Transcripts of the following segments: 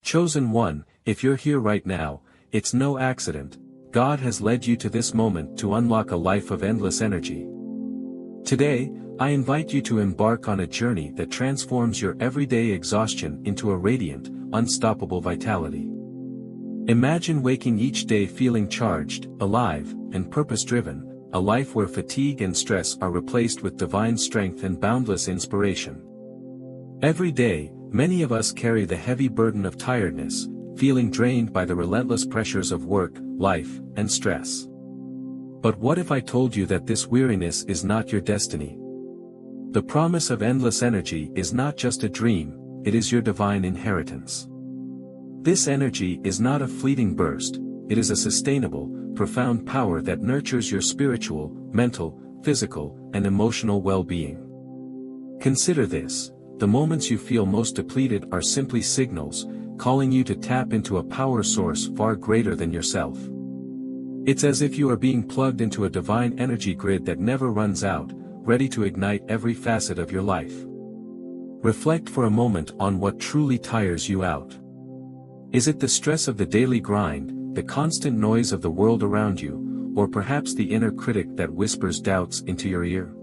Chosen one, if you're here right now, it's no accident. God has led you to this moment to unlock a life of endless energy. Today, I invite you to embark on a journey that transforms your everyday exhaustion into a radiant, unstoppable vitality. Imagine waking each day feeling charged, alive, and purpose-driven, a life where fatigue and stress are replaced with divine strength and boundless inspiration. Every day, many of us carry the heavy burden of tiredness, feeling drained by the relentless pressures of work, life, and stress. But what if I told you that this weariness is not your destiny? The promise of endless energy is not just a dream, it is your divine inheritance. This energy is not a fleeting burst, it is a sustainable, profound power that nurtures your spiritual, mental, physical, and emotional well-being. Consider this: the moments you feel most depleted are simply signals, calling you to tap into a power source far greater than yourself. It's as if you are being plugged into a divine energy grid that never runs out, ready to ignite every facet of your life. Reflect for a moment on what truly tires you out. Is it the stress of the daily grind, the constant noise of the world around you, or perhaps the inner critic that whispers doubts into your ear?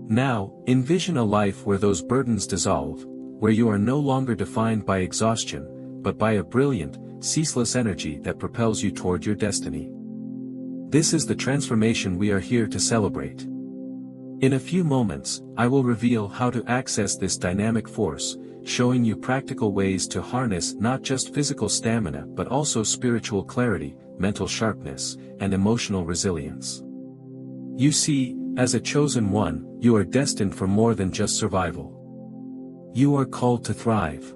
Now, envision a life where those burdens dissolve, where you are no longer defined by exhaustion, but by a brilliant, ceaseless energy that propels you toward your destiny. This is the transformation we are here to celebrate. In a few moments, I will reveal how to access this dynamic force, showing you practical ways to harness not just physical stamina but also spiritual clarity, mental sharpness, and emotional resilience. You see, as a chosen one, you are destined for more than just survival. You are called to thrive.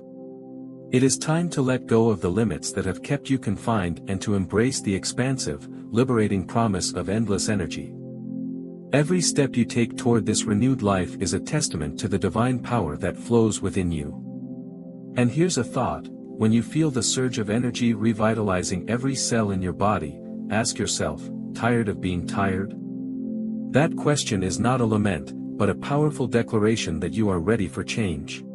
It is time to let go of the limits that have kept you confined and to embrace the expansive, liberating promise of endless energy. Every step you take toward this renewed life is a testament to the divine power that flows within you. And here's a thought: when you feel the surge of energy revitalizing every cell in your body, ask yourself, tired of being tired? That question is not a lament, but a powerful declaration that you are ready for change.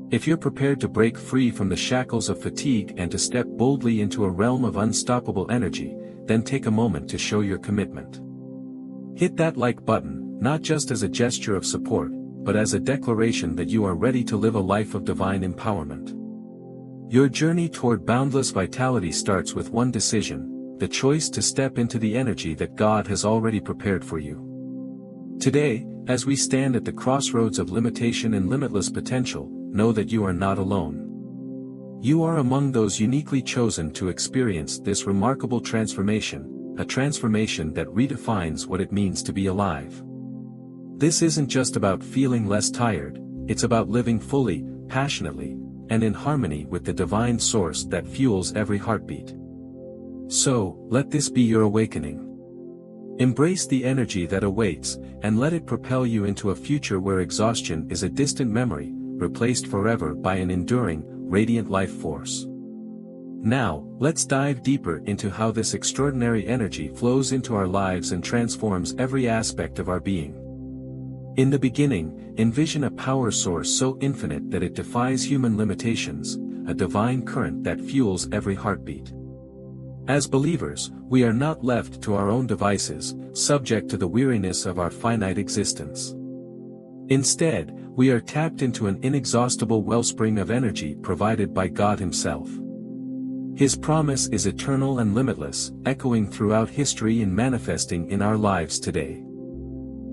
If you're prepared to break free from the shackles of fatigue and to step boldly into a realm of unstoppable energy, then take a moment to show your commitment. Hit that like button, not just as a gesture of support, but as a declaration that you are ready to live a life of divine empowerment. Your journey toward boundless vitality starts with one decision: the choice to step into the energy that God has already prepared for you. Today, as we stand at the crossroads of limitation and limitless potential, know that you are not alone. You are among those uniquely chosen to experience this remarkable transformation, a transformation that redefines what it means to be alive. This isn't just about feeling less tired, it's about living fully, passionately, and in harmony with the divine source that fuels every heartbeat. So, let this be your awakening. Embrace the energy that awaits, and let it propel you into a future where exhaustion is a distant memory, replaced forever by an enduring, radiant life force. Now, let's dive deeper into how this extraordinary energy flows into our lives and transforms every aspect of our being. In the beginning, envision a power source so infinite that it defies human limitations, a divine current that fuels every heartbeat. As believers, we are not left to our own devices, subject to the weariness of our finite existence. Instead, we are tapped into an inexhaustible wellspring of energy provided by God Himself. His promise is eternal and limitless, echoing throughout history and manifesting in our lives today.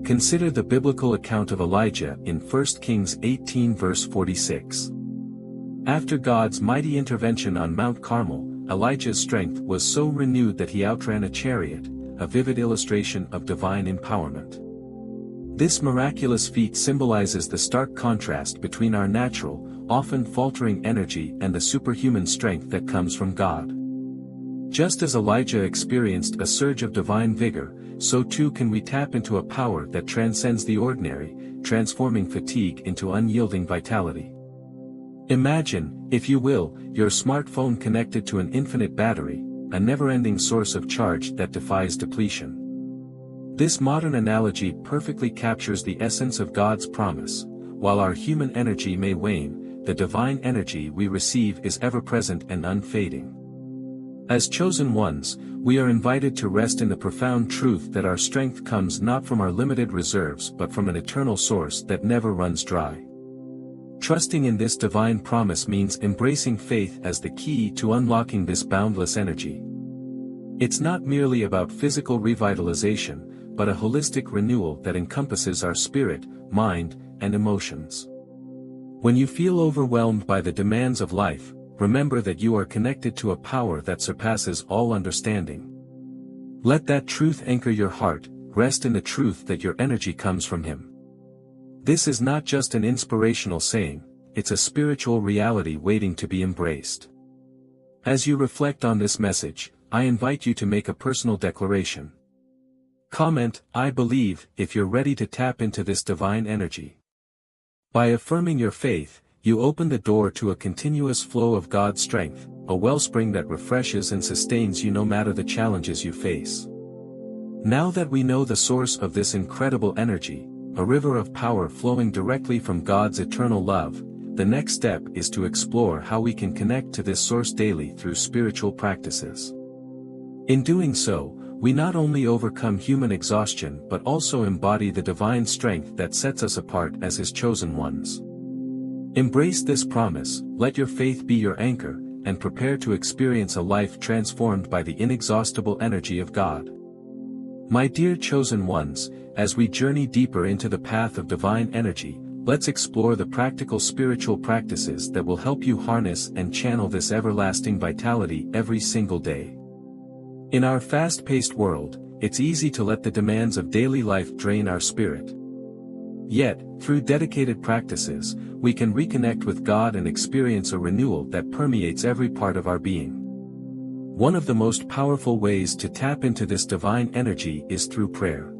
Consider the biblical account of Elijah in 1 Kings 18 verse 46. After God's mighty intervention on Mount Carmel, Elijah's strength was so renewed that he outran a chariot, a vivid illustration of divine empowerment. This miraculous feat symbolizes the stark contrast between our natural, often faltering energy and the superhuman strength that comes from God. Just as Elijah experienced a surge of divine vigor, so too can we tap into a power that transcends the ordinary, transforming fatigue into unyielding vitality. Imagine, if you will, your smartphone connected to an infinite battery, a never-ending source of charge that defies depletion. This modern analogy perfectly captures the essence of God's promise: while our human energy may wane, the divine energy we receive is ever-present and unfading. As chosen ones, we are invited to rest in the profound truth that our strength comes not from our limited reserves but from an eternal source that never runs dry. Trusting in this divine promise means embracing faith as the key to unlocking this boundless energy. It's not merely about physical revitalization, but a holistic renewal that encompasses our spirit, mind, and emotions. When you feel overwhelmed by the demands of life, remember that you are connected to a power that surpasses all understanding. Let that truth anchor your heart, rest in the truth that your energy comes from Him. This is not just an inspirational saying, it's a spiritual reality waiting to be embraced. As you reflect on this message, I invite you to make a personal declaration. Comment, "I believe," if you're ready to tap into this divine energy. By affirming your faith, you open the door to a continuous flow of God's strength, a wellspring that refreshes and sustains you no matter the challenges you face. Now that we know the source of this incredible energy, a river of power flowing directly from God's eternal love, the next step is to explore how we can connect to this source daily through spiritual practices. In doing so, we not only overcome human exhaustion but also embody the divine strength that sets us apart as His chosen ones. Embrace this promise, let your faith be your anchor, and prepare to experience a life transformed by the inexhaustible energy of God. My dear chosen ones, as we journey deeper into the path of divine energy, let's explore the practical spiritual practices that will help you harness and channel this everlasting vitality every single day. In our fast-paced world, it's easy to let the demands of daily life drain our spirit. Yet, through dedicated practices, we can reconnect with God and experience a renewal that permeates every part of our being. One of the most powerful ways to tap into this divine energy is through prayer.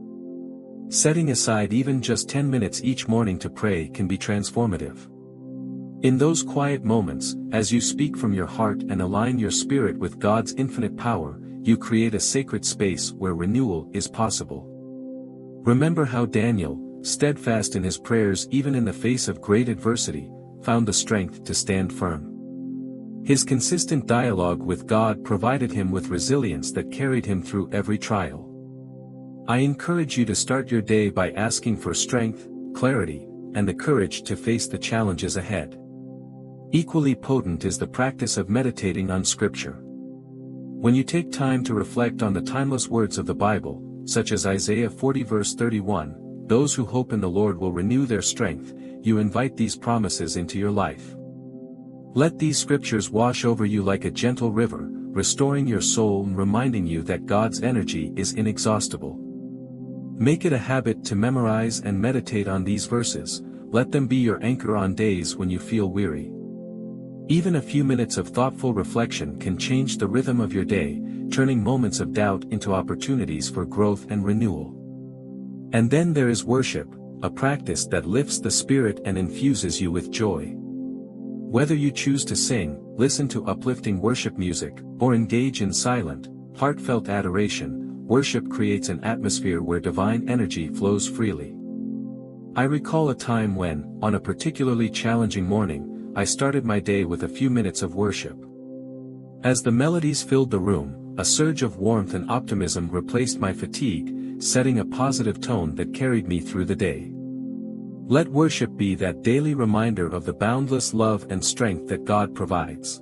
Setting aside even just 10 minutes each morning to pray can be transformative. In those quiet moments, as you speak from your heart and align your spirit with God's infinite power, you create a sacred space where renewal is possible. Remember how Daniel, steadfast in his prayers even in the face of great adversity, found the strength to stand firm. His consistent dialogue with God provided him with resilience that carried him through every trial. I encourage you to start your day by asking for strength, clarity, and the courage to face the challenges ahead. Equally potent is the practice of meditating on Scripture. When you take time to reflect on the timeless words of the Bible, such as Isaiah 40 verse 31, "Those who hope in the Lord will renew their strength," you invite these promises into your life. Let these scriptures wash over you like a gentle river, restoring your soul and reminding you that God's energy is inexhaustible. Make it a habit to memorize and meditate on these verses, let them be your anchor on days when you feel weary. Even a few minutes of thoughtful reflection can change the rhythm of your day, turning moments of doubt into opportunities for growth and renewal. And then there is worship, a practice that lifts the spirit and infuses you with joy. Whether you choose to sing, listen to uplifting worship music, or engage in silent, heartfelt adoration, worship creates an atmosphere where divine energy flows freely. I recall a time when, on a particularly challenging morning, I started my day with a few minutes of worship. As the melodies filled the room, a surge of warmth and optimism replaced my fatigue, setting a positive tone that carried me through the day. Let worship be that daily reminder of the boundless love and strength that God provides.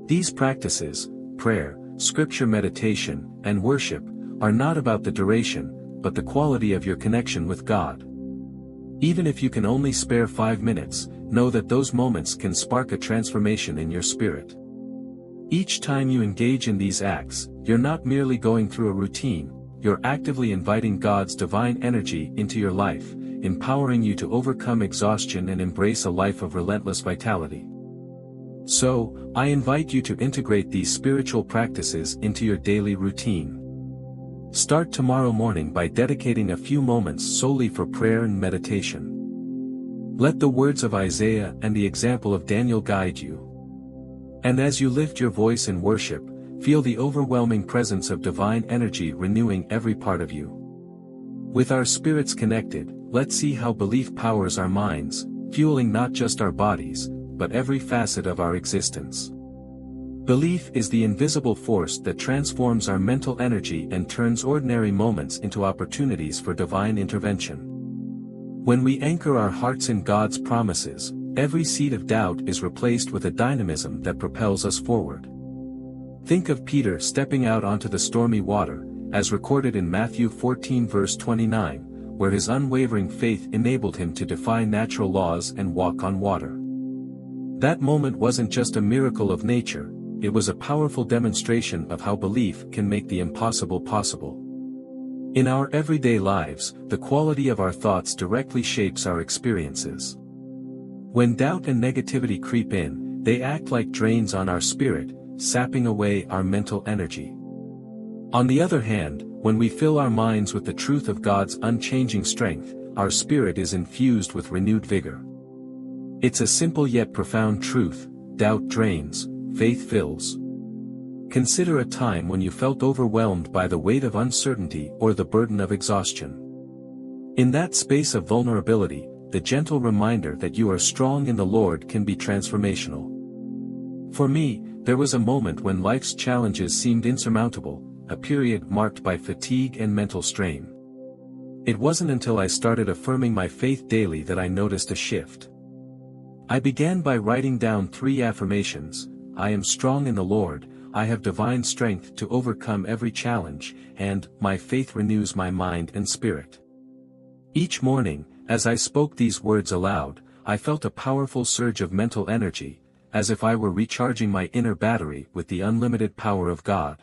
These practices, prayer, scripture meditation, and worship, are not about the duration, but the quality of your connection with God. Even if you can only spare 5 minutes, know that those moments can spark a transformation in your spirit. Each time you engage in these acts, you're not merely going through a routine, you're actively inviting God's divine energy into your life, empowering you to overcome exhaustion and embrace a life of relentless vitality. So, I invite you to integrate these spiritual practices into your daily routine. Start tomorrow morning by dedicating a few moments solely for prayer and meditation. Let the words of Isaiah and the example of Daniel guide you. And as you lift your voice in worship, feel the overwhelming presence of divine energy renewing every part of you. With our spirits connected, let's see how belief powers our minds, fueling not just our bodies, but every facet of our existence. Belief is the invisible force that transforms our mental energy and turns ordinary moments into opportunities for divine intervention. When we anchor our hearts in God's promises, every seed of doubt is replaced with a dynamism that propels us forward. Think of Peter stepping out onto the stormy water, as recorded in Matthew 14 verse 29, where his unwavering faith enabled him to defy natural laws and walk on water. That moment wasn't just a miracle of nature, it was a powerful demonstration of how belief can make the impossible possible. In our everyday lives, the quality of our thoughts directly shapes our experiences. When doubt and negativity creep in, they act like drains on our spirit, sapping away our mental energy. On the other hand, when we fill our minds with the truth of God's unchanging strength, our spirit is infused with renewed vigor. It's a simple yet profound truth: doubt drains, faith fills. Consider a time when you felt overwhelmed by the weight of uncertainty or the burden of exhaustion. In that space of vulnerability, the gentle reminder that you are strong in the Lord can be transformational. For me, there was a moment when life's challenges seemed insurmountable, a period marked by fatigue and mental strain. It wasn't until I started affirming my faith daily that I noticed a shift. I began by writing down 3 affirmations: I am strong in the Lord, I have divine strength to overcome every challenge, and my faith renews my mind and spirit. Each morning, as I spoke these words aloud, I felt a powerful surge of mental energy, as if I were recharging my inner battery with the unlimited power of God.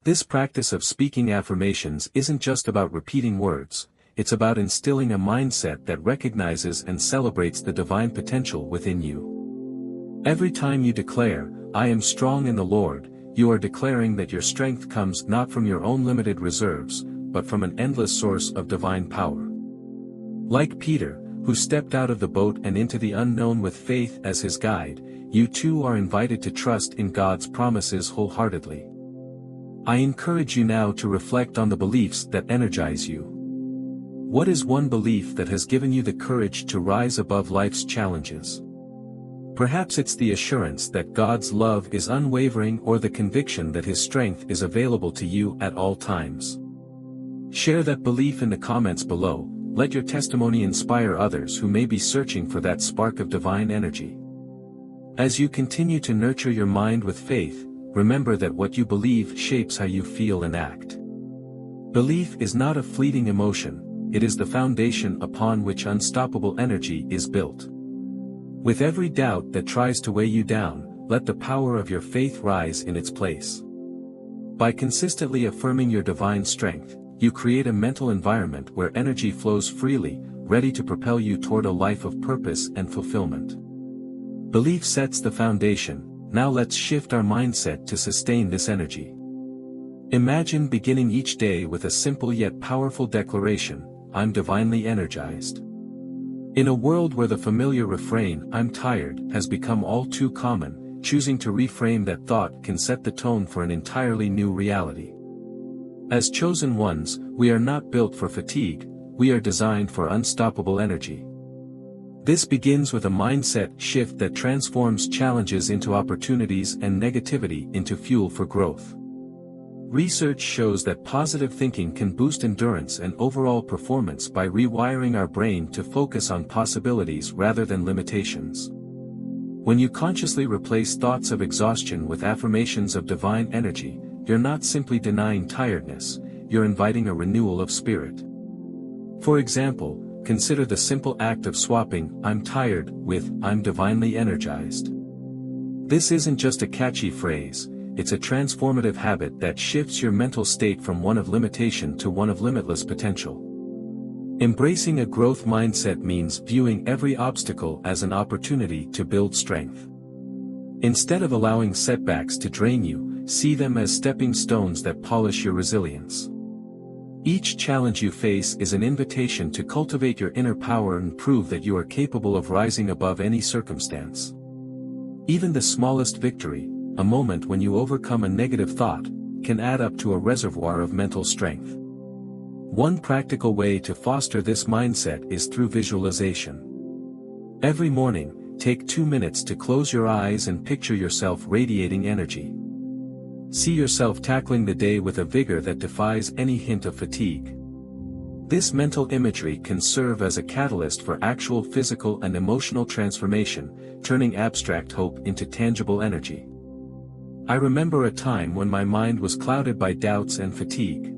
This practice of speaking affirmations isn't just about repeating words, it's about instilling a mindset that recognizes and celebrates the divine potential within you. Every time you declare, I am strong in the Lord, you are declaring that your strength comes not from your own limited reserves, but from an endless source of divine power. Like Peter, who stepped out of the boat and into the unknown with faith as his guide, you too are invited to trust in God's promises wholeheartedly. I encourage you now to reflect on the beliefs that energize you. What is one belief that has given you the courage to rise above life's challenges? Perhaps it's the assurance that God's love is unwavering, or the conviction that His strength is available to you at all times. Share that belief in the comments below. Let your testimony inspire others who may be searching for that spark of divine energy. As you continue to nurture your mind with faith, remember that what you believe shapes how you feel and act. Belief is not a fleeting emotion, it is the foundation upon which unstoppable energy is built. With every doubt that tries to weigh you down, let the power of your faith rise in its place. By consistently affirming your divine strength, you create a mental environment where energy flows freely, ready to propel you toward a life of purpose and fulfillment. Belief sets the foundation. Now let's shift our mindset to sustain this energy. Imagine beginning each day with a simple yet powerful declaration: I'm divinely energized. In a world where the familiar refrain, I'm tired, has become all too common, choosing to reframe that thought can set the tone for an entirely new reality. As chosen ones, we are not built for fatigue, we are designed for unstoppable energy. This begins with a mindset shift that transforms challenges into opportunities and negativity into fuel for growth. Research shows that positive thinking can boost endurance and overall performance by rewiring our brain to focus on possibilities rather than limitations. When you consciously replace thoughts of exhaustion with affirmations of divine energy, you're not simply denying tiredness, you're inviting a renewal of spirit. For example, consider the simple act of swapping "I'm tired" with "I'm divinely energized." This isn't just a catchy phrase, it's a transformative habit that shifts your mental state from one of limitation to one of limitless potential. Embracing a growth mindset means viewing every obstacle as an opportunity to build strength. Instead of allowing setbacks to drain you, see them as stepping stones that polish your resilience. Each challenge you face is an invitation to cultivate your inner power and prove that you are capable of rising above any circumstance. Even the smallest victory, a moment when you overcome a negative thought, can add up to a reservoir of mental strength. One practical way to foster this mindset is through visualization. Every morning, take 2 minutes to close your eyes and picture yourself radiating energy. See yourself tackling the day with a vigor that defies any hint of fatigue. This mental imagery can serve as a catalyst for actual physical and emotional transformation, turning abstract hope into tangible energy. I remember a time when my mind was clouded by doubts and fatigue.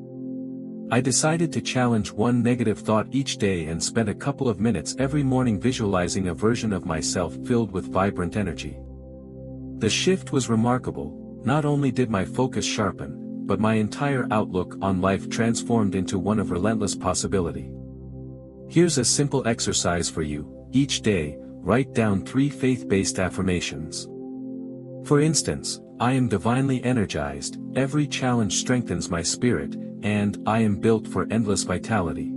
I decided to challenge one negative thought each day and spent a couple of minutes every morning visualizing a version of myself filled with vibrant energy. The shift was remarkable. Not only did my focus sharpen, but my entire outlook on life transformed into one of relentless possibility. Here's a simple exercise for you. Each day, write down 3 faith-based affirmations. For instance, I am divinely energized, every challenge strengthens my spirit, and I am built for endless vitality.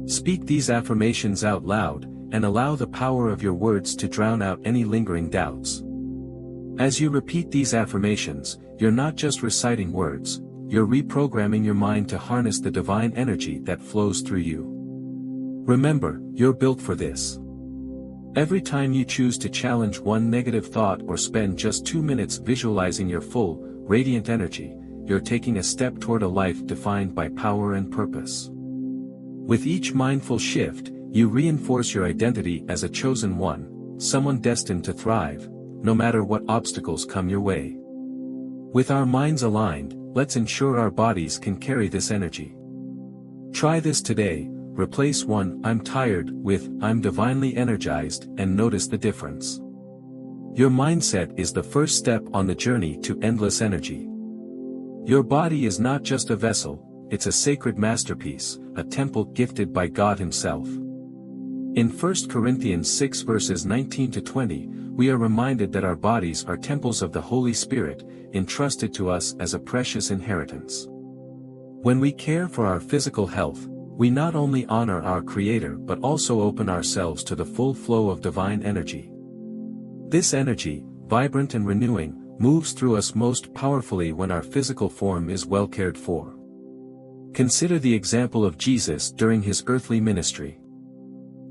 Speak these affirmations out loud, and allow the power of your words to drown out any lingering doubts. As you repeat these affirmations, you're not just reciting words, you're reprogramming your mind to harness the divine energy that flows through you. Remember, you're built for this. Every time you choose to challenge one negative thought or spend just 2 minutes visualizing your full, radiant energy, you're taking a step toward a life defined by power and purpose. With each mindful shift, you reinforce your identity as a chosen one, someone destined to thrive, no matter what obstacles come your way. With our minds aligned, let's ensure our bodies can carry this energy. Try this today. Replace one "I'm tired" with "I'm divinely energized" and notice the difference. Your mindset is the first step on the journey to endless energy. Your body is not just a vessel, it's a sacred masterpiece, a temple gifted by God Himself. In 1 Corinthians 6 verses 19 to 20, we are reminded that our bodies are temples of the Holy Spirit, entrusted to us as a precious inheritance. When we care for our physical health, we not only honor our Creator but also open ourselves to the full flow of divine energy. This energy, vibrant and renewing, moves through us most powerfully when our physical form is well cared for. Consider the example of Jesus during His earthly ministry.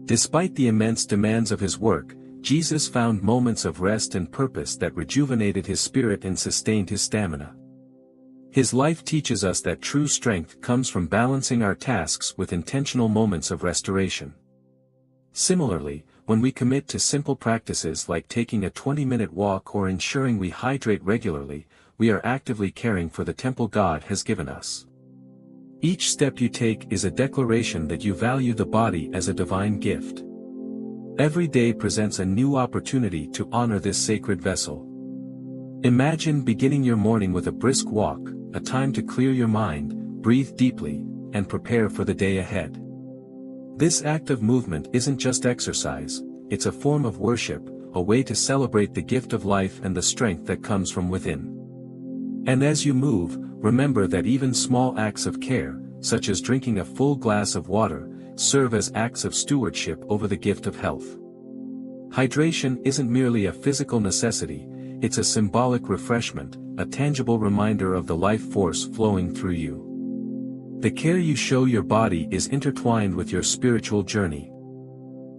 Despite the immense demands of His work, Jesus found moments of rest and purpose that rejuvenated His spirit and sustained His stamina. His life teaches us that true strength comes from balancing our tasks with intentional moments of restoration. Similarly, when we commit to simple practices like taking a 20-minute walk or ensuring we hydrate regularly, we are actively caring for the temple God has given us. Each step you take is a declaration that you value the body as a divine gift. Every day presents a new opportunity to honor this sacred vessel. Imagine beginning your morning with a brisk walk, a time to clear your mind, breathe deeply, and prepare for the day ahead. This act of movement isn't just exercise, it's a form of worship, a way to celebrate the gift of life and the strength that comes from within. And as you move, remember that even small acts of care, such as drinking a full glass of water, serve as acts of stewardship over the gift of health. Hydration isn't merely a physical necessity, it's a symbolic refreshment, a tangible reminder of the life force flowing through you. The care you show your body is intertwined with your spiritual journey.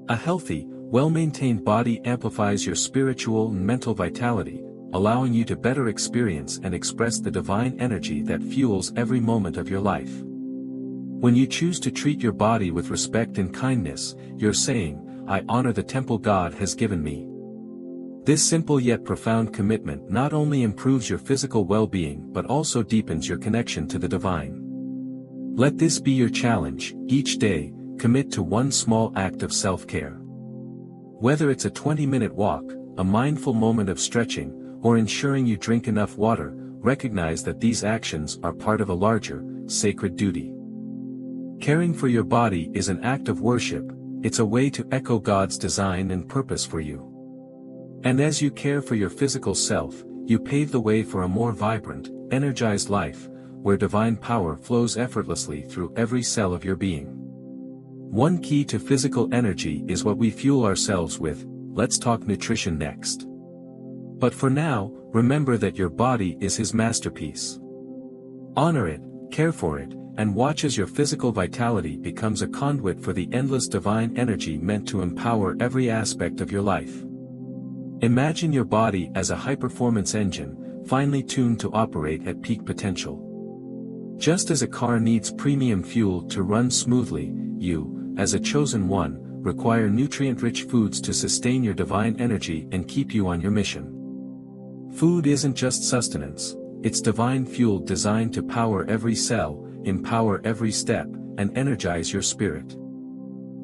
A healthy, well-maintained body amplifies your spiritual and mental vitality, allowing you to better experience and express the divine energy that fuels every moment of your life. When you choose to treat your body with respect and kindness, you're saying, "I honor the temple God has given me." This simple yet profound commitment not only improves your physical well-being but also deepens your connection to the divine. Let this be your challenge. Each day, commit to one small act of self-care. Whether it's a 20-minute walk, a mindful moment of stretching, or ensuring you drink enough water, recognize that these actions are part of a larger, sacred duty. Caring for your body is an act of worship, it's a way to echo God's design and purpose for you. And as you care for your physical self, you pave the way for a more vibrant, energized life, where divine power flows effortlessly through every cell of your being. One key to physical energy is what we fuel ourselves with. Let's talk nutrition next. But for now, remember that your body is His masterpiece. Honor it, care for it, and watch as your physical vitality becomes a conduit for the endless divine energy meant to empower every aspect of your life. Imagine your body as a high-performance engine, finely tuned to operate at peak potential. Just as a car needs premium fuel to run smoothly, you, as a chosen one, require nutrient-rich foods to sustain your divine energy and keep you on your mission. Food isn't just sustenance, it's divine fuel designed to power every cell, empower every step, and energize your spirit.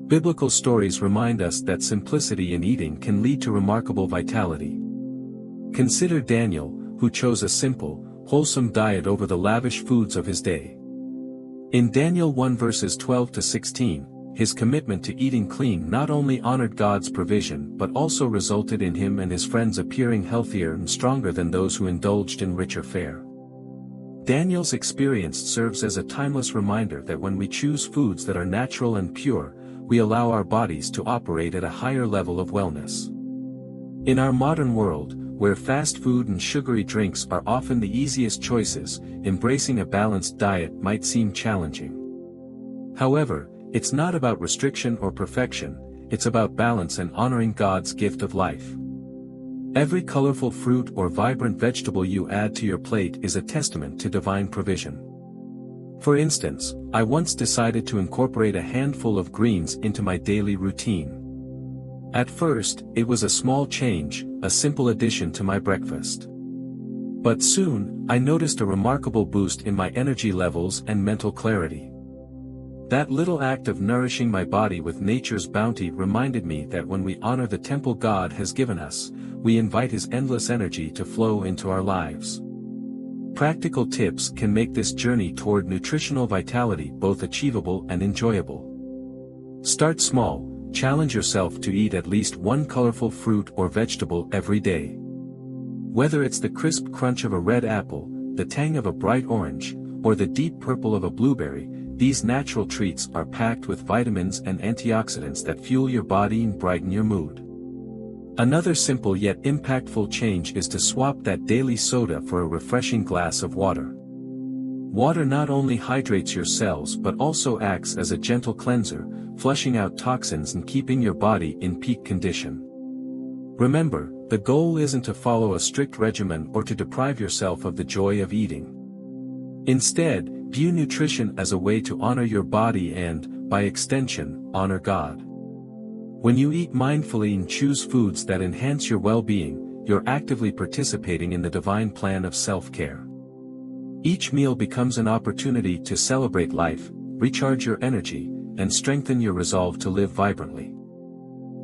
Biblical stories remind us that simplicity in eating can lead to remarkable vitality. Consider Daniel, who chose a simple, wholesome diet over the lavish foods of his day. In Daniel 1 verses 12 to 16, his commitment to eating clean not only honored God's provision but also resulted in him and his friends appearing healthier and stronger than those who indulged in richer fare. Daniel's experience serves as a timeless reminder that when we choose foods that are natural and pure, we allow our bodies to operate at a higher level of wellness. In our modern world, where fast food and sugary drinks are often the easiest choices, embracing a balanced diet might seem challenging. However, it's not about restriction or perfection, it's about balance and honoring God's gift of life. Every colorful fruit or vibrant vegetable you add to your plate is a testament to divine provision. For instance, I once decided to incorporate a handful of greens into my daily routine. At first, it was a small change, a simple addition to my breakfast. But soon, I noticed a remarkable boost in my energy levels and mental clarity. That little act of nourishing my body with nature's bounty reminded me that when we honor the temple God has given us, we invite His endless energy to flow into our lives. Practical tips can make this journey toward nutritional vitality both achievable and enjoyable. Start small, challenge yourself to eat at least one colorful fruit or vegetable every day. Whether it's the crisp crunch of a red apple, the tang of a bright orange, or the deep purple of a blueberry, these natural treats are packed with vitamins and antioxidants that fuel your body and brighten your mood. Another simple yet impactful change is to swap that daily soda for a refreshing glass of water. Water not only hydrates your cells but also acts as a gentle cleanser, flushing out toxins and keeping your body in peak condition. Remember, the goal isn't to follow a strict regimen or to deprive yourself of the joy of eating. Instead, view nutrition as a way to honor your body and, by extension, honor God. When you eat mindfully and choose foods that enhance your well-being, you're actively participating in the divine plan of self-care. Each meal becomes an opportunity to celebrate life, recharge your energy, and strengthen your resolve to live vibrantly.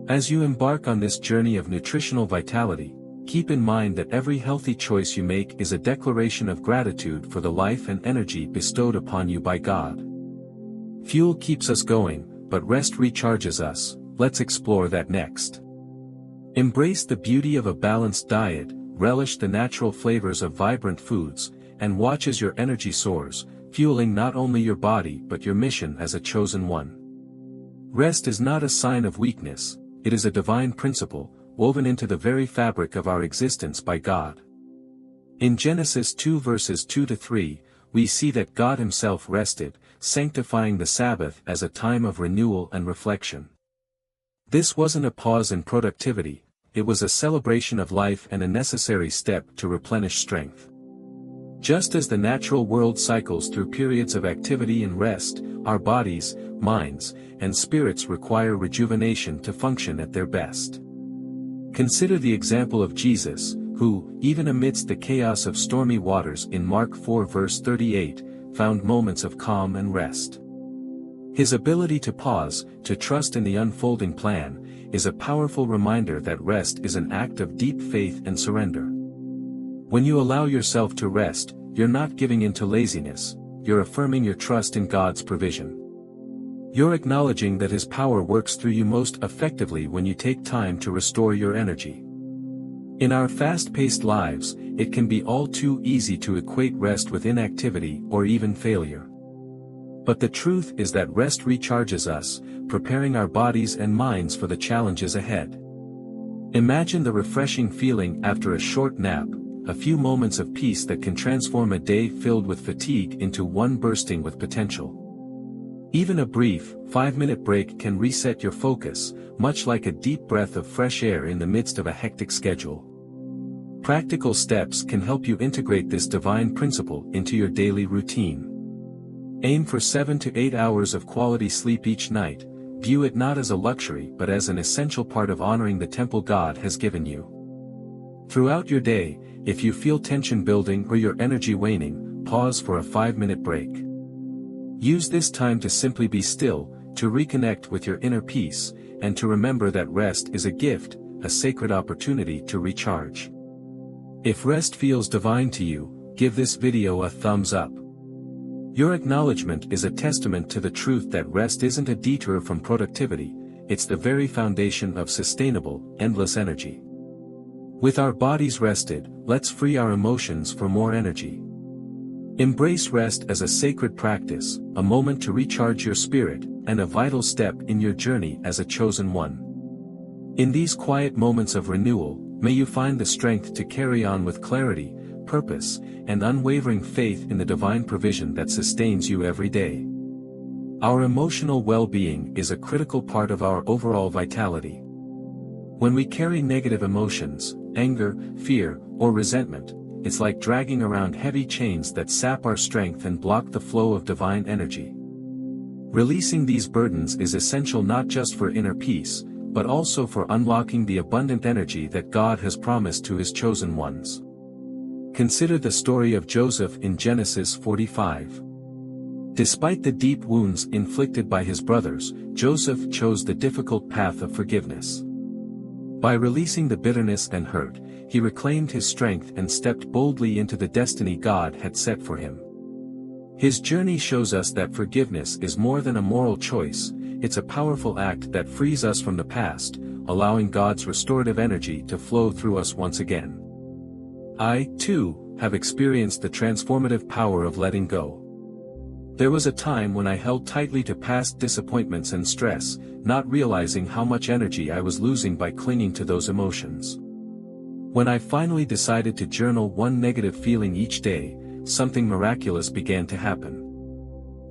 As you embark on this journey of nutritional vitality, keep in mind that every healthy choice you make is a declaration of gratitude for the life and energy bestowed upon you by God. Fuel keeps us going, but rest recharges us. Let's explore that next. Embrace the beauty of a balanced diet, relish the natural flavors of vibrant foods, and watch as your energy soars, fueling not only your body but your mission as a chosen one. Rest is not a sign of weakness, it is a divine principle, woven into the very fabric of our existence by God. In Genesis 2 verses 2 to 3, we see that God Himself rested, sanctifying the Sabbath as a time of renewal and reflection. This wasn't a pause in productivity, it was a celebration of life and a necessary step to replenish strength. Just as the natural world cycles through periods of activity and rest, our bodies, minds, and spirits require rejuvenation to function at their best. Consider the example of Jesus, who, even amidst the chaos of stormy waters in Mark 4 verse 38, found moments of calm and rest. His ability to pause, to trust in the unfolding plan, is a powerful reminder that rest is an act of deep faith and surrender. When you allow yourself to rest, you're not giving in to laziness, you're affirming your trust in God's provision. You're acknowledging that His power works through you most effectively when you take time to restore your energy. In our fast-paced lives, it can be all too easy to equate rest with inactivity or even failure. But the truth is that rest recharges us, preparing our bodies and minds for the challenges ahead. Imagine the refreshing feeling after a short nap, a few moments of peace that can transform a day filled with fatigue into one bursting with potential. Even a brief, 5-minute break can reset your focus, much like a deep breath of fresh air in the midst of a hectic schedule. Practical steps can help you integrate this divine principle into your daily routine. Aim for 7 to 8 hours of quality sleep each night. View it not as a luxury but as an essential part of honoring the temple God has given you. Throughout your day, if you feel tension building or your energy waning, pause for a 5-minute break. Use this time to simply be still, to reconnect with your inner peace, and to remember that rest is a gift, a sacred opportunity to recharge. If rest feels divine to you, give this video a thumbs up. Your acknowledgement is a testament to the truth that rest isn't a detour from productivity, it's the very foundation of sustainable, endless energy. With our bodies rested, let's free our emotions for more energy. Embrace rest as a sacred practice, a moment to recharge your spirit, and a vital step in your journey as a chosen one. In these quiet moments of renewal, may you find the strength to carry on with clarity, purpose, and unwavering faith in the divine provision that sustains you every day. Our emotional well-being is a critical part of our overall vitality. When we carry negative emotions, anger, fear, or resentment, it's like dragging around heavy chains that sap our strength and block the flow of divine energy. Releasing these burdens is essential not just for inner peace, but also for unlocking the abundant energy that God has promised to His chosen ones. Consider the story of Joseph in Genesis 45. Despite the deep wounds inflicted by his brothers, Joseph chose the difficult path of forgiveness. By releasing the bitterness and hurt, he reclaimed his strength and stepped boldly into the destiny God had set for him. His journey shows us that forgiveness is more than a moral choice, it's a powerful act that frees us from the past, allowing God's restorative energy to flow through us once again. I, too, have experienced the transformative power of letting go. There was a time when I held tightly to past disappointments and stress, not realizing how much energy I was losing by clinging to those emotions. When I finally decided to journal one negative feeling each day, something miraculous began to happen.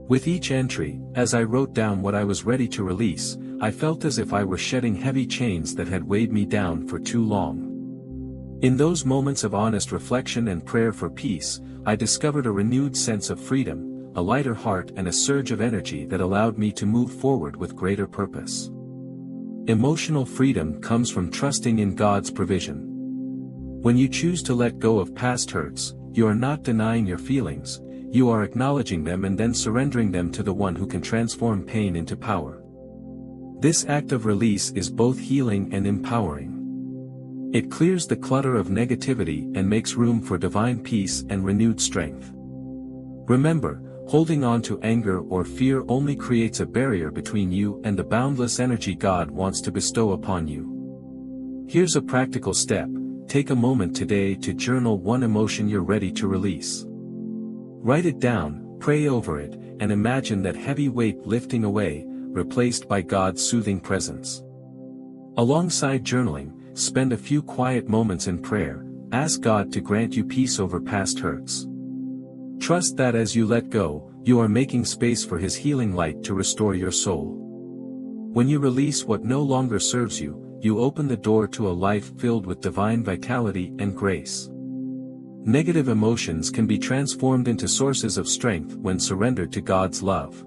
With each entry, as I wrote down what I was ready to release, I felt as if I were shedding heavy chains that had weighed me down for too long. In those moments of honest reflection and prayer for peace, I discovered a renewed sense of freedom, a lighter heart and a surge of energy that allowed me to move forward with greater purpose. Emotional freedom comes from trusting in God's provision. When you choose to let go of past hurts, you are not denying your feelings, you are acknowledging them and then surrendering them to the one who can transform pain into power. This act of release is both healing and empowering. It clears the clutter of negativity and makes room for divine peace and renewed strength. Remember, holding on to anger or fear only creates a barrier between you and the boundless energy God wants to bestow upon you. Here's a practical step. Take a moment today to journal one emotion you're ready to release. Write it down, pray over it, and imagine that heavy weight lifting away, replaced by God's soothing presence. Alongside journaling, spend a few quiet moments in prayer, ask God to grant you peace over past hurts. Trust that as you let go, you are making space for His healing light to restore your soul. When you release what no longer serves you, you open the door to a life filled with divine vitality and grace. Negative emotions can be transformed into sources of strength when surrendered to God's love.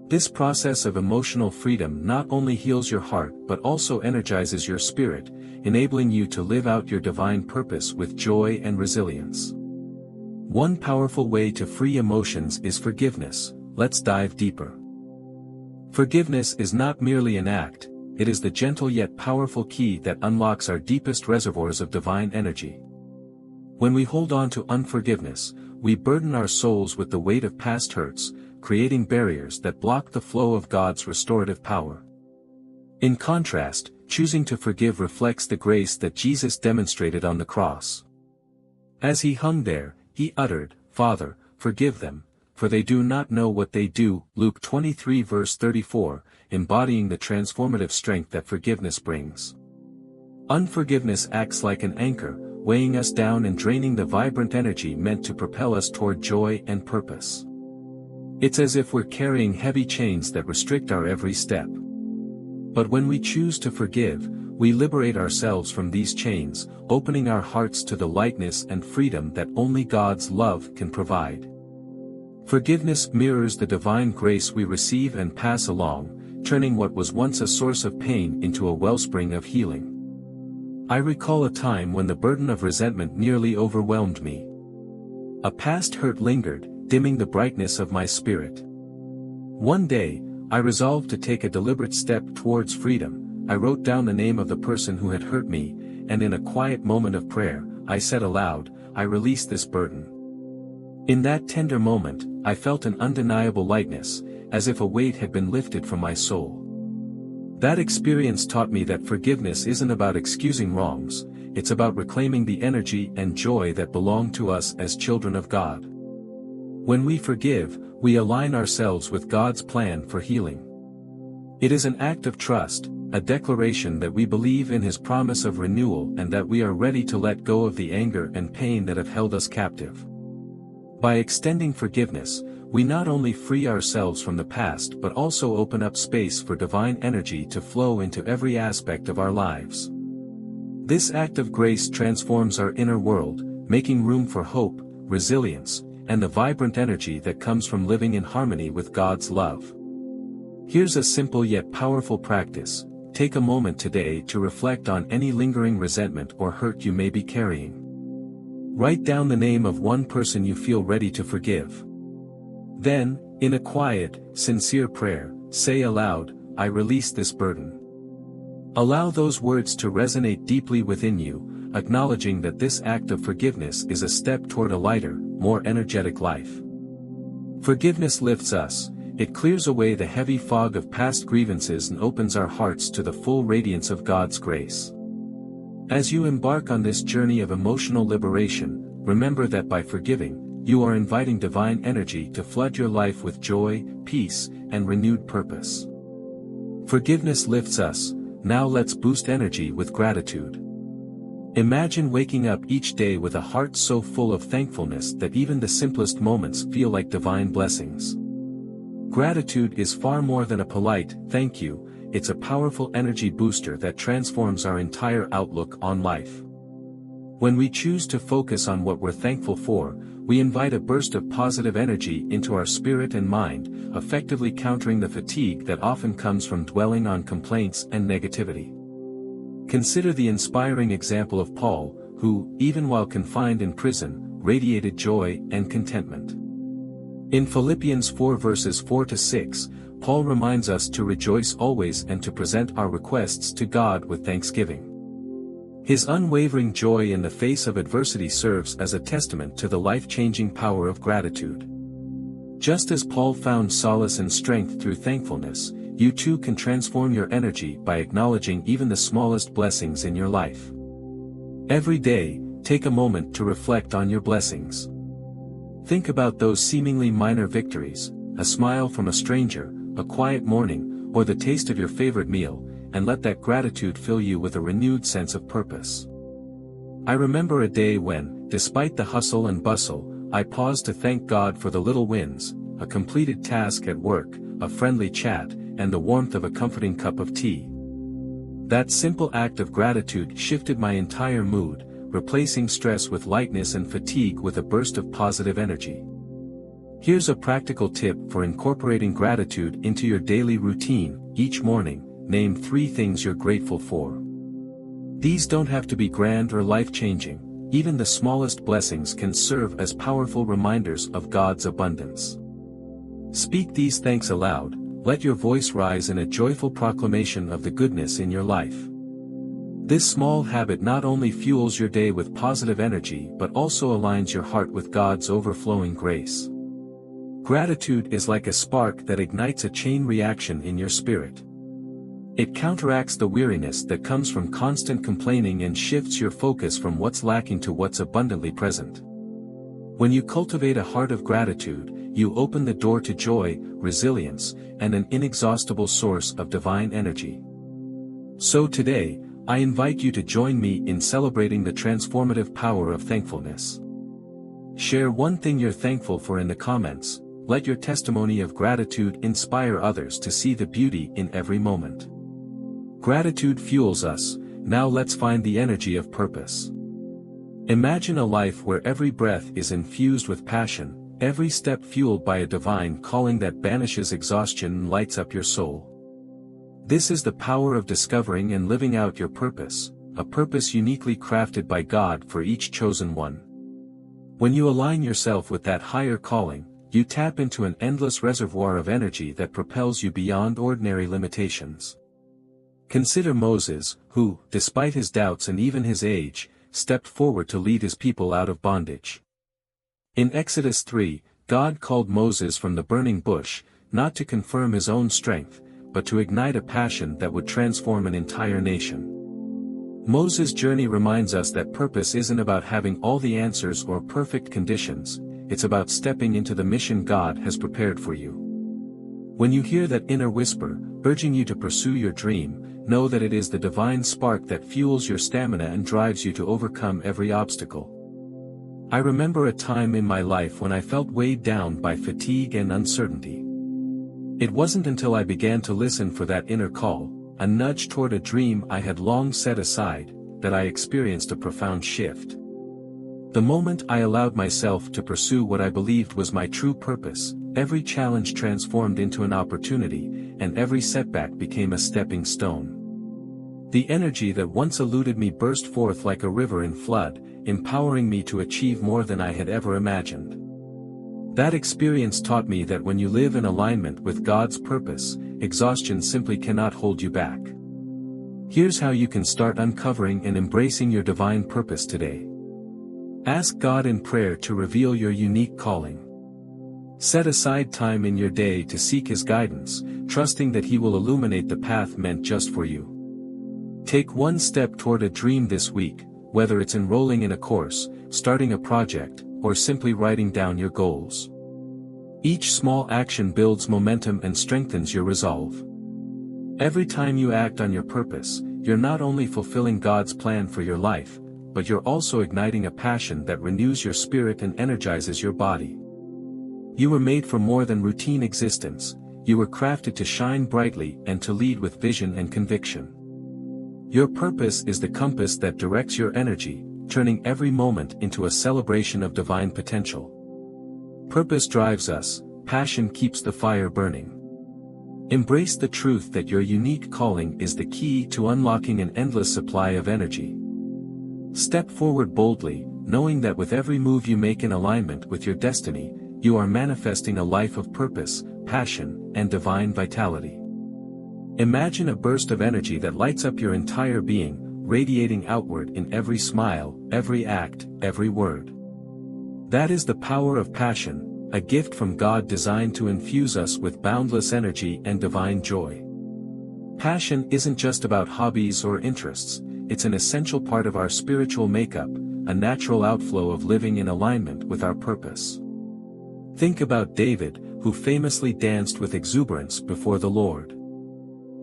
This process of emotional freedom not only heals your heart but also energizes your spirit, enabling you to live out your divine purpose with joy and resilience. One powerful way to free emotions is forgiveness. Let's dive deeper. Forgiveness is not merely an act, it is the gentle yet powerful key that unlocks our deepest reservoirs of divine energy. When we hold on to unforgiveness, we burden our souls with the weight of past hurts, creating barriers that block the flow of God's restorative power. In contrast, choosing to forgive reflects the grace that Jesus demonstrated on the cross. As He hung there, He uttered, "Father, forgive them, for they do not know what they do." Luke 23 verse 34, embodying the transformative strength that forgiveness brings. Unforgiveness acts like an anchor, weighing us down and draining the vibrant energy meant to propel us toward joy and purpose. It's as if we're carrying heavy chains that restrict our every step. But when we choose to forgive, we liberate ourselves from these chains, opening our hearts to the lightness and freedom that only God's love can provide. Forgiveness mirrors the divine grace we receive and pass along, turning what was once a source of pain into a wellspring of healing. I recall a time when the burden of resentment nearly overwhelmed me. A past hurt lingered, dimming the brightness of my spirit. One day, I resolved to take a deliberate step towards freedom. I wrote down the name of the person who had hurt me, and in a quiet moment of prayer, I said aloud, "I release this burden." In that tender moment, I felt an undeniable lightness, as if a weight had been lifted from my soul. That experience taught me that forgiveness isn't about excusing wrongs, it's about reclaiming the energy and joy that belong to us as children of God. When we forgive, we align ourselves with God's plan for healing. It is an act of trust, a declaration that we believe in His promise of renewal and that we are ready to let go of the anger and pain that have held us captive. By extending forgiveness, we not only free ourselves from the past but also open up space for divine energy to flow into every aspect of our lives. This act of grace transforms our inner world, making room for hope, resilience, and the vibrant energy that comes from living in harmony with God's love. Here's a simple yet powerful practice. Take a moment today to reflect on any lingering resentment or hurt you may be carrying. Write down the name of one person you feel ready to forgive. Then, in a quiet, sincere prayer, say aloud, "I release this burden." Allow those words to resonate deeply within you, acknowledging that this act of forgiveness is a step toward a lighter, more energetic life. Forgiveness lifts us, it clears away the heavy fog of past grievances and opens our hearts to the full radiance of God's grace. As you embark on this journey of emotional liberation, remember that by forgiving, you are inviting divine energy to flood your life with joy, peace, and renewed purpose. Forgiveness lifts us, now let's boost energy with gratitude. Imagine waking up each day with a heart so full of thankfulness that even the simplest moments feel like divine blessings. Gratitude is far more than a polite thank you, it's a powerful energy booster that transforms our entire outlook on life. When we choose to focus on what we're thankful for, we invite a burst of positive energy into our spirit and mind, effectively countering the fatigue that often comes from dwelling on complaints and negativity. Consider the inspiring example of Paul, who, even while confined in prison, radiated joy and contentment. In Philippians 4 verses 4-6, Paul reminds us to rejoice always and to present our requests to God with thanksgiving. His unwavering joy in the face of adversity serves as a testament to the life-changing power of gratitude. Just as Paul found solace and strength through thankfulness, you too can transform your energy by acknowledging even the smallest blessings in your life. Every day, take a moment to reflect on your blessings. Think about those seemingly minor victories, a smile from a stranger, a quiet morning, or the taste of your favorite meal, and let that gratitude fill you with a renewed sense of purpose. I remember a day when, despite the hustle and bustle, I paused to thank God for the little wins, a completed task at work, a friendly chat, and the warmth of a comforting cup of tea. That simple act of gratitude shifted my entire mood, replacing stress with lightness and fatigue with a burst of positive energy. Here's a practical tip for incorporating gratitude into your daily routine. Each morning, name 3 things you're grateful for. These don't have to be grand or life-changing, even the smallest blessings can serve as powerful reminders of God's abundance. Speak these thanks aloud, let your voice rise in a joyful proclamation of the goodness in your life. This small habit not only fuels your day with positive energy but also aligns your heart with God's overflowing grace. Gratitude is like a spark that ignites a chain reaction in your spirit. It counteracts the weariness that comes from constant complaining and shifts your focus from what's lacking to what's abundantly present. When you cultivate a heart of gratitude, you open the door to joy, resilience, and an inexhaustible source of divine energy. So today, I invite you to join me in celebrating the transformative power of thankfulness. Share one thing you're thankful for in the comments, let your testimony of gratitude inspire others to see the beauty in every moment. Gratitude fuels us, now let's find the energy of purpose. Imagine a life where every breath is infused with passion, every step fueled by a divine calling that banishes exhaustion and lights up your soul. This is the power of discovering and living out your purpose, a purpose uniquely crafted by God for each chosen one. When you align yourself with that higher calling, you tap into an endless reservoir of energy that propels you beyond ordinary limitations. Consider Moses, who, despite his doubts and even his age, stepped forward to lead his people out of bondage. In Exodus 3, God called Moses from the burning bush, not to confirm his own strength, but to ignite a passion that would transform an entire nation. Moses' journey reminds us that purpose isn't about having all the answers or perfect conditions, it's about stepping into the mission God has prepared for you. When you hear that inner whisper, urging you to pursue your dream, know that it is the divine spark that fuels your stamina and drives you to overcome every obstacle. I remember a time in my life when I felt weighed down by fatigue and uncertainty. It wasn't until I began to listen for that inner call, a nudge toward a dream I had long set aside, that I experienced a profound shift. The moment I allowed myself to pursue what I believed was my true purpose, every challenge transformed into an opportunity, and every setback became a stepping stone. The energy that once eluded me burst forth like a river in flood, empowering me to achieve more than I had ever imagined. That experience taught me that when you live in alignment with God's purpose, exhaustion simply cannot hold you back. Here's how you can start uncovering and embracing your divine purpose today. Ask God in prayer to reveal your unique calling. Set aside time in your day to seek His guidance, trusting that He will illuminate the path meant just for you. Take one step toward a dream this week, whether it's enrolling in a course, starting a project, or simply writing down your goals. Each small action builds momentum and strengthens your resolve. Every time you act on your purpose, you're not only fulfilling God's plan for your life, but you're also igniting a passion that renews your spirit and energizes your body. You were made for more than routine existence, you were crafted to shine brightly and to lead with vision and conviction. Your purpose is the compass that directs your energy, turning every moment into a celebration of divine potential. Purpose drives us, passion keeps the fire burning. Embrace the truth that your unique calling is the key to unlocking an endless supply of energy. Step forward boldly, knowing that with every move you make in alignment with your destiny, you are manifesting a life of purpose, passion, and divine vitality. Imagine a burst of energy that lights up your entire being, radiating outward in every smile, every act, every word. That is the power of passion, a gift from God designed to infuse us with boundless energy and divine joy. Passion isn't just about hobbies or interests, it's an essential part of our spiritual makeup, a natural outflow of living in alignment with our purpose. Think about David, who famously danced with exuberance before the Lord.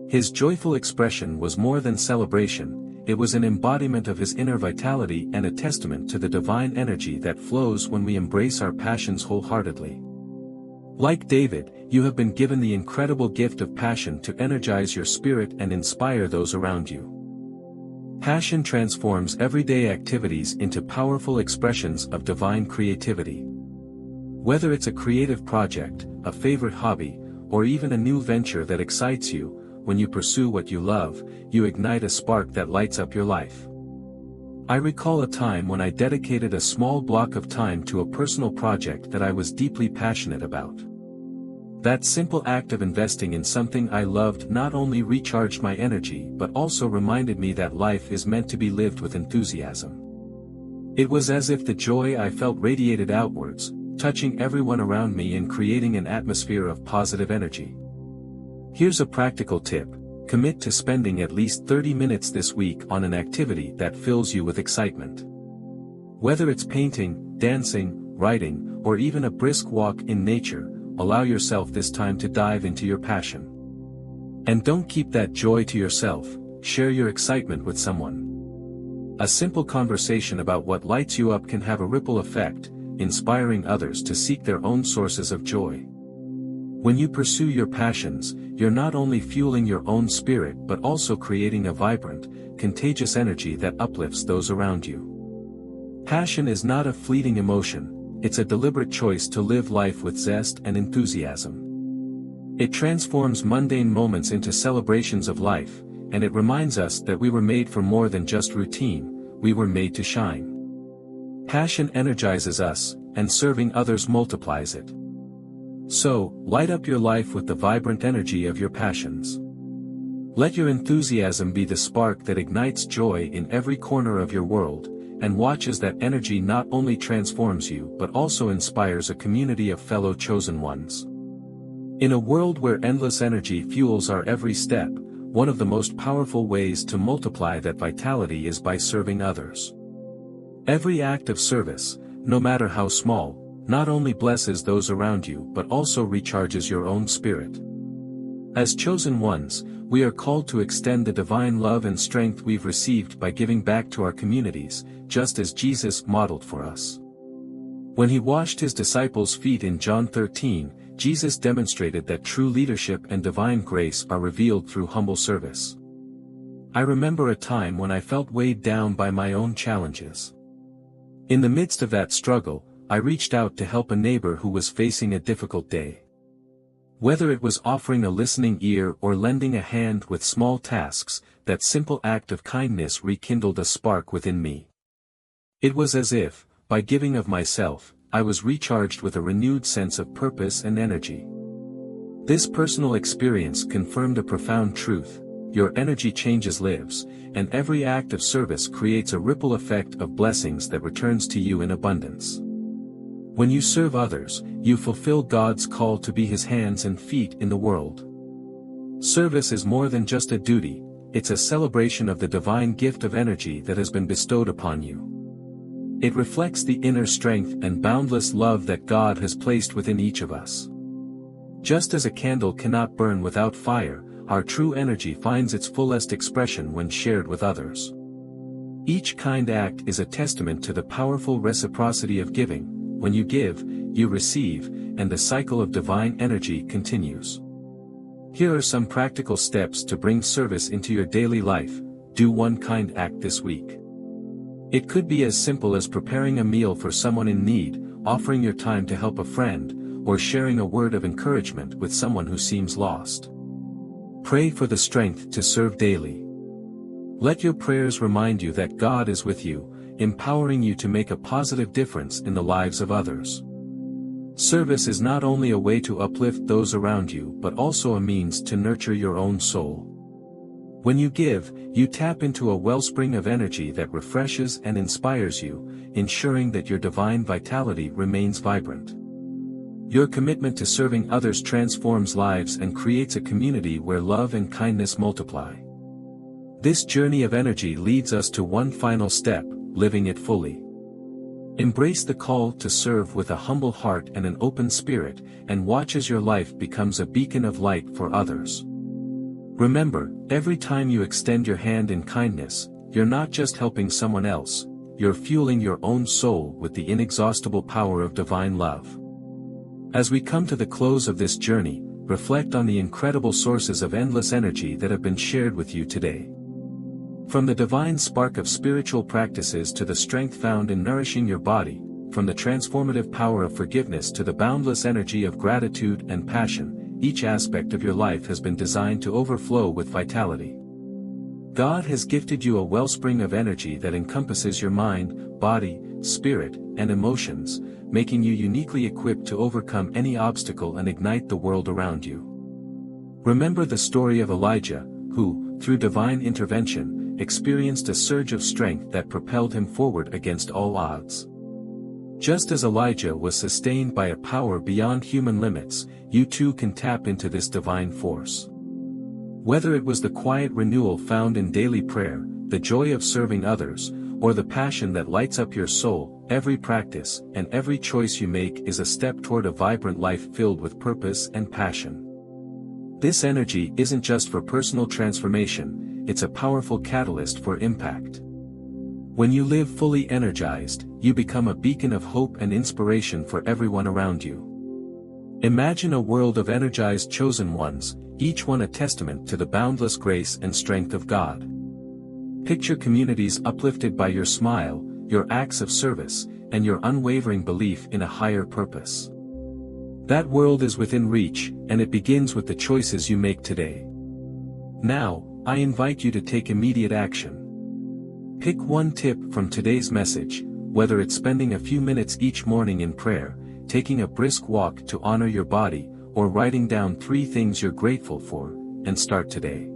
His joyful expression was more than celebration, it was an embodiment of his inner vitality and a testament to the divine energy that flows when we embrace our passions wholeheartedly. Like David, you have been given the incredible gift of passion to energize your spirit and inspire those around you. Passion transforms everyday activities into powerful expressions of divine creativity. Whether it's a creative project, a favorite hobby, or even a new venture that excites you, when you pursue what you love, you ignite a spark that lights up your life. I recall a time when I dedicated a small block of time to a personal project that I was deeply passionate about. That simple act of investing in something I loved not only recharged my energy but also reminded me that life is meant to be lived with enthusiasm. It was as if the joy I felt radiated outwards, touching everyone around me and creating an atmosphere of positive energy. Here's a practical tip: commit to spending at least 30 minutes this week on an activity that fills you with excitement. Whether it's painting, dancing, writing, or even a brisk walk in nature, allow yourself this time to dive into your passion. And don't keep that joy to yourself, share your excitement with someone. A simple conversation about what lights you up can have a ripple effect, inspiring others to seek their own sources of joy. When you pursue your passions, you're not only fueling your own spirit but also creating a vibrant, contagious energy that uplifts those around you. Passion is not a fleeting emotion, it's a deliberate choice to live life with zest and enthusiasm. It transforms mundane moments into celebrations of life, and it reminds us that we were made for more than just routine, we were made to shine. Passion energizes us, and serving others multiplies it. So, light up your life with the vibrant energy of your passions. Let your enthusiasm be the spark that ignites joy in every corner of your world, and watch as that energy not only transforms you but also inspires a community of fellow chosen ones. In a world where endless energy fuels our every step, one of the most powerful ways to multiply that vitality is by serving others. Every act of service, no matter how small, not only blesses those around you but also recharges your own spirit. As chosen ones, we are called to extend the divine love and strength we've received by giving back to our communities, just as Jesus modeled for us. When he washed his disciples' feet in John 13, Jesus demonstrated that true leadership and divine grace are revealed through humble service. I remember a time when I felt weighed down by my own challenges. In the midst of that struggle, I reached out to help a neighbor who was facing a difficult day. Whether it was offering a listening ear or lending a hand with small tasks, that simple act of kindness rekindled a spark within me. It was as if, by giving of myself, I was recharged with a renewed sense of purpose and energy. This personal experience confirmed a profound truth: your energy changes lives, and every act of service creates a ripple effect of blessings that returns to you in abundance. When you serve others, you fulfill God's call to be his hands and feet in the world. Service is more than just a duty, it's a celebration of the divine gift of energy that has been bestowed upon you. It reflects the inner strength and boundless love that God has placed within each of us. Just as a candle cannot burn without fire, our true energy finds its fullest expression when shared with others. Each kind act is a testament to the powerful reciprocity of giving. When you give, you receive, and the cycle of divine energy continues. Here are some practical steps to bring service into your daily life. Do one kind act this week. It could be as simple as preparing a meal for someone in need, offering your time to help a friend, or sharing a word of encouragement with someone who seems lost. Pray for the strength to serve daily. Let your prayers remind you that God is with you, empowering you to make a positive difference in the lives of others. Service is not only a way to uplift those around you but also a means to nurture your own soul. When you give, you tap into a wellspring of energy that refreshes and inspires you, ensuring that your divine vitality remains vibrant. Your commitment to serving others transforms lives and creates a community where love and kindness multiply. This journey of energy leads us to one final step: living it fully. Embrace the call to serve with a humble heart and an open spirit, and watch as your life becomes a beacon of light for others. Remember, every time you extend your hand in kindness, you're not just helping someone else, you're fueling your own soul with the inexhaustible power of divine love. As we come to the close of this journey, reflect on the incredible sources of endless energy that have been shared with you today. From the divine spark of spiritual practices to the strength found in nourishing your body, from the transformative power of forgiveness to the boundless energy of gratitude and passion, each aspect of your life has been designed to overflow with vitality. God has gifted you a wellspring of energy that encompasses your mind, body, spirit, and emotions, making you uniquely equipped to overcome any obstacle and ignite the world around you. Remember the story of Elijah, who, through divine intervention, experienced a surge of strength that propelled him forward against all odds. Just as Elijah was sustained by a power beyond human limits, you too can tap into this divine force. Whether it was the quiet renewal found in daily prayer, the joy of serving others, or the passion that lights up your soul, every practice and every choice you make is a step toward a vibrant life filled with purpose and passion. This energy isn't just for personal transformation, it's a powerful catalyst for impact. When you live fully energized, you become a beacon of hope and inspiration for everyone around you. Imagine a world of energized chosen ones, each one a testament to the boundless grace and strength of God. Picture communities uplifted by your smile, your acts of service, and your unwavering belief in a higher purpose. That world is within reach, and it begins with the choices you make today. Now, I invite you to take immediate action. Pick one tip from today's message, whether it's spending a few minutes each morning in prayer, taking a brisk walk to honor your body, or writing down 3 things you're grateful for, and start today.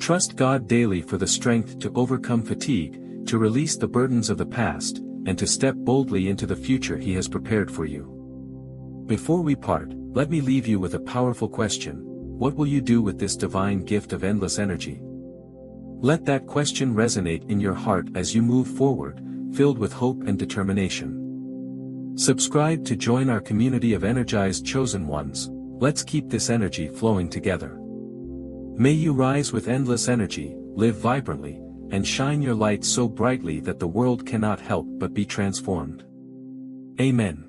Trust God daily for the strength to overcome fatigue, to release the burdens of the past, and to step boldly into the future He has prepared for you. Before we part, let me leave you with a powerful question: what will you do with this divine gift of endless energy? Let that question resonate in your heart as you move forward, filled with hope and determination. Subscribe to join our community of energized chosen ones. Let's keep this energy flowing together. May you rise with endless energy, live vibrantly, and shine your light so brightly that the world cannot help but be transformed. Amen.